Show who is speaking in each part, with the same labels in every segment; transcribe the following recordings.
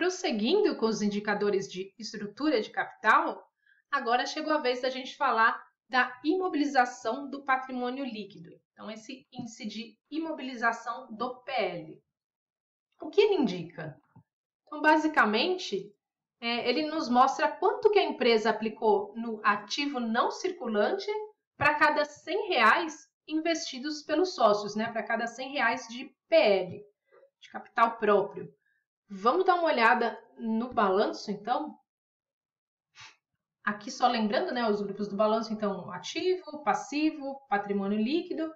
Speaker 1: Prosseguindo com os indicadores de estrutura de capital, agora chegou a vez da gente falar da imobilização do patrimônio líquido. Então, esse índice de imobilização do PL. O que ele indica? Então, basicamente, ele nos mostra quanto que a empresa aplicou no ativo não circulante para cada R$100 investidos pelos sócios, né? Para cada R$100 de PL, de capital próprio. Vamos dar uma olhada no balanço, então? Aqui só lembrando, né, os grupos do balanço, então, ativo, passivo, patrimônio líquido.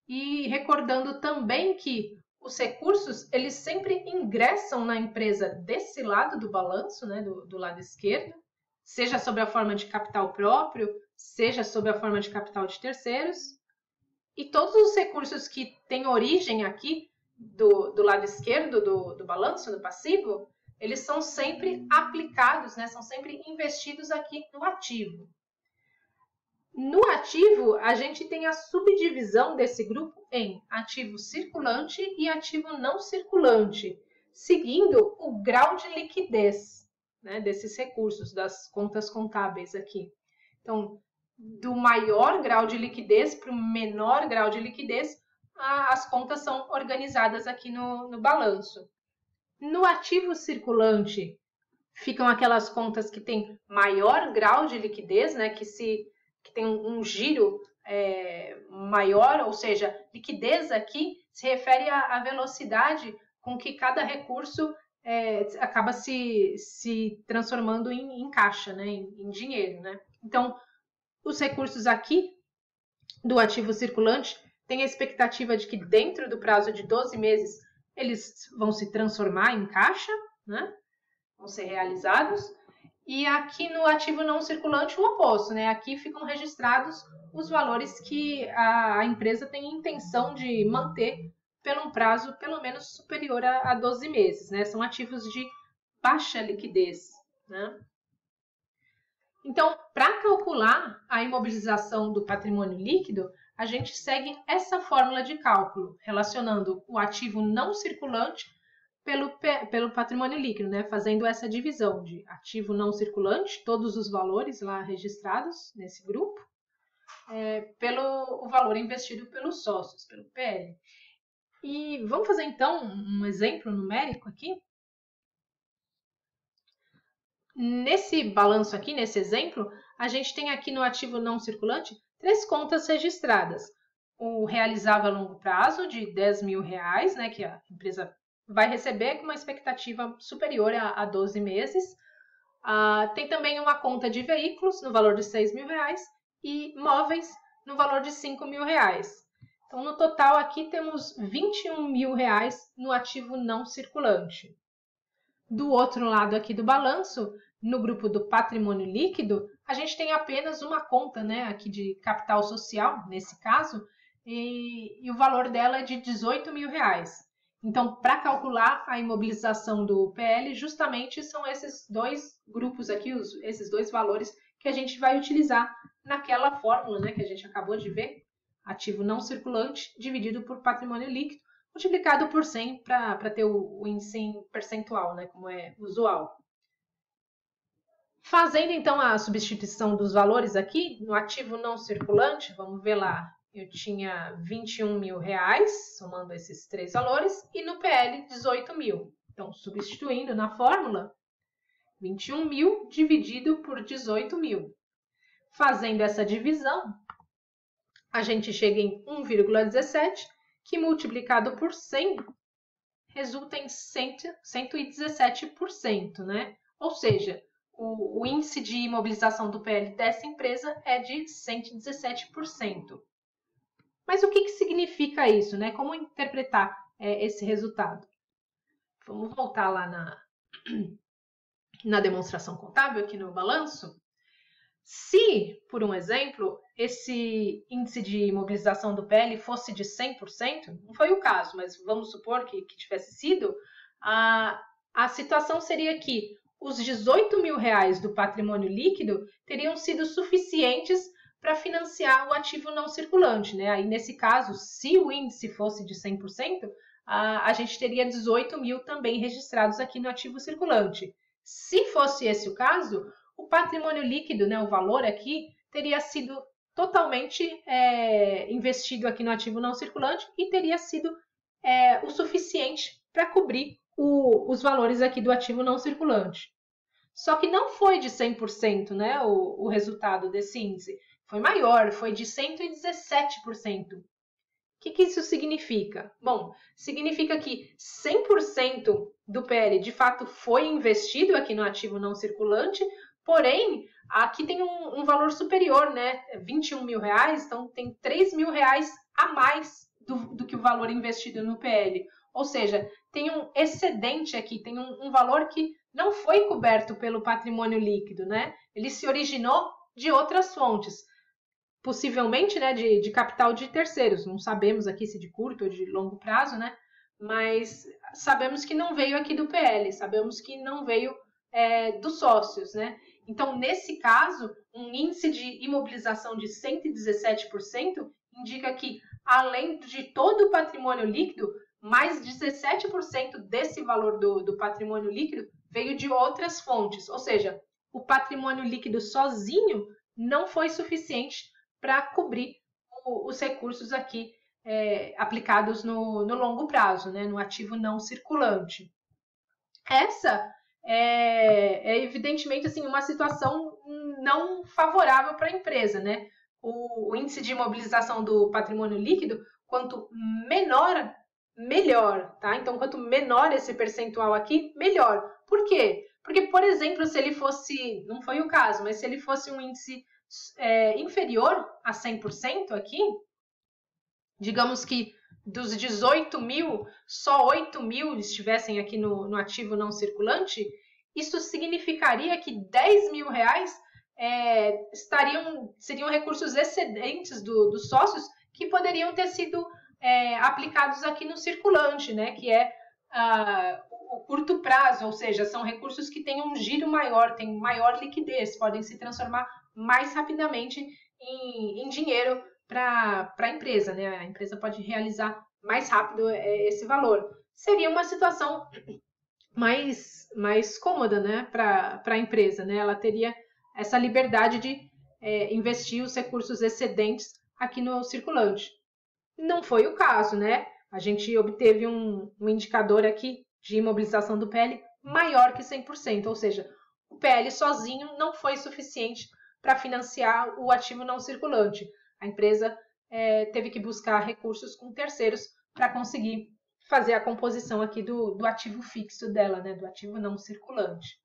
Speaker 1: E recordando também que os recursos, eles sempre ingressam na empresa desse lado do balanço, né, do lado esquerdo, seja sob a forma de capital próprio, seja sob a forma de capital de terceiros. E todos os recursos que têm origem aqui, do lado esquerdo do balanço, do passivo, eles são sempre aplicados, né? São sempre investidos aqui no ativo. No ativo, a gente tem a subdivisão desse grupo em ativo circulante e ativo não circulante, seguindo o grau de liquidez, né, desses recursos, das contas contábeis aqui. Então, do maior grau de liquidez para o menor grau de liquidez, as contas são organizadas aqui no balanço. No ativo circulante, ficam aquelas contas que têm maior grau de liquidez, né, que tem um giro maior, ou seja, liquidez aqui se refere à velocidade com que cada recurso acaba se transformando em caixa, né, em dinheiro, né? Então, os recursos aqui do ativo circulante têm a expectativa de que dentro do prazo de 12 meses eles vão se transformar em caixa, né? Vão ser realizados. E aqui no ativo não circulante, o oposto, né? Aqui ficam registrados os valores que a empresa tem intenção de manter por um prazo pelo menos superior a 12 meses, né? São ativos de baixa liquidez, né? Então, para calcular a imobilização do patrimônio líquido, a gente segue essa fórmula de cálculo, relacionando o ativo não circulante pelo patrimônio líquido, né? Fazendo essa divisão de ativo não circulante, todos os valores lá registrados nesse grupo, pelo o valor investido pelos sócios, pelo PL. E vamos fazer então um exemplo numérico aqui. Nesse balanço aqui, nesse exemplo, a gente tem aqui no ativo não circulante 3 contas registradas. O realizável a longo prazo de R$10.000, né, que a empresa vai receber com uma expectativa superior a 12 meses. Tem também uma conta de veículos no valor de R$6.000 e móveis no valor de R$5.000. Então, no total aqui temos R$21.000 no ativo não circulante. Do outro lado aqui do balanço, no grupo do patrimônio líquido, a gente tem apenas uma conta, né, aqui de capital social, nesse caso, e o valor dela é de R$18.000. Então, para calcular a imobilização do PL, justamente são esses dois grupos aqui, esses dois valores que a gente vai utilizar naquela fórmula, né, que a gente acabou de ver, ativo não circulante dividido por patrimônio líquido, multiplicado por 100 para ter o índice em percentual, né, como é usual. Fazendo, então, a substituição dos valores aqui, no ativo não circulante, vamos ver lá, eu tinha R$21.000, somando esses 3 valores, e no PL, R$18.000. Então, substituindo na fórmula, 21.000 dividido por 18.000. Fazendo essa divisão, a gente chega em 1,17, que multiplicado por 100 resulta em 117%, né? Ou seja, o índice de imobilização do PL dessa empresa é de 117%. Mas o que significa isso, né? Como interpretar esse resultado? Vamos voltar lá na demonstração contábil, aqui no balanço. Se, por um exemplo, esse índice de imobilização do PL fosse de 100%, não foi o caso, mas vamos supor que tivesse sido, a situação seria que os R$18.000 do patrimônio líquido teriam sido suficientes para financiar o ativo não circulante, né? Aí, nesse caso, se o índice fosse de 100%, a gente teria 18 mil também registrados aqui no ativo circulante. Se fosse esse o caso, o patrimônio líquido, né, o valor aqui, teria sido totalmente investido aqui no ativo não circulante e teria sido o suficiente para cobrir os valores aqui do ativo não circulante. Só que não foi de 100%, né, o resultado desse índice. Foi maior, foi de 117%. O que isso significa? Bom, significa que 100% do PL de fato foi investido aqui no ativo não circulante, porém, aqui tem um valor superior, né? 21 mil reais, então tem 3 mil reais a mais do que o valor investido no PL. Ou seja, tem um excedente aqui, tem um valor que não foi coberto pelo patrimônio líquido, né? Ele se originou de outras fontes, possivelmente, né, de capital de terceiros. Não sabemos aqui se de curto ou de longo prazo, né? Mas sabemos que não veio aqui do PL, sabemos que não veio dos sócios, né? Então, nesse caso, um índice de imobilização de 117% indica que, além de todo o patrimônio líquido, mais 17% desse valor do patrimônio líquido veio de outras fontes. Ou seja, o patrimônio líquido sozinho não foi suficiente para cobrir os recursos aqui aplicados no longo prazo, né, no ativo não circulante. Essa evidentemente assim, uma situação não favorável para a empresa, né? O índice de imobilização do patrimônio líquido, quanto menor, melhor, tá? Então, quanto menor esse percentual aqui, melhor. Por quê? Porque, por exemplo, se ele fosse, não foi o caso, mas se ele fosse um índice inferior a 100% aqui, digamos que dos 18 mil, só 8 mil estivessem aqui no ativo não circulante, isso significaria que 10 mil reais seriam recursos excedentes dos sócios que poderiam ter sido aplicados aqui no circulante, né? Que é o curto prazo, ou seja, são recursos que têm um giro maior, têm maior liquidez, podem se transformar mais rapidamente em dinheiro para a empresa, né? A empresa pode realizar mais rápido esse valor. Seria uma situação mais cômoda, né, para a empresa, né? Ela teria essa liberdade de investir os recursos excedentes aqui no circulante. Não foi o caso, né? A gente obteve um indicador aqui de imobilização do PL maior que 100%, ou seja, o PL sozinho não foi suficiente para financiar o ativo não circulante. A empresa teve que buscar recursos com terceiros para conseguir fazer a composição aqui do ativo fixo dela, né, do ativo não circulante.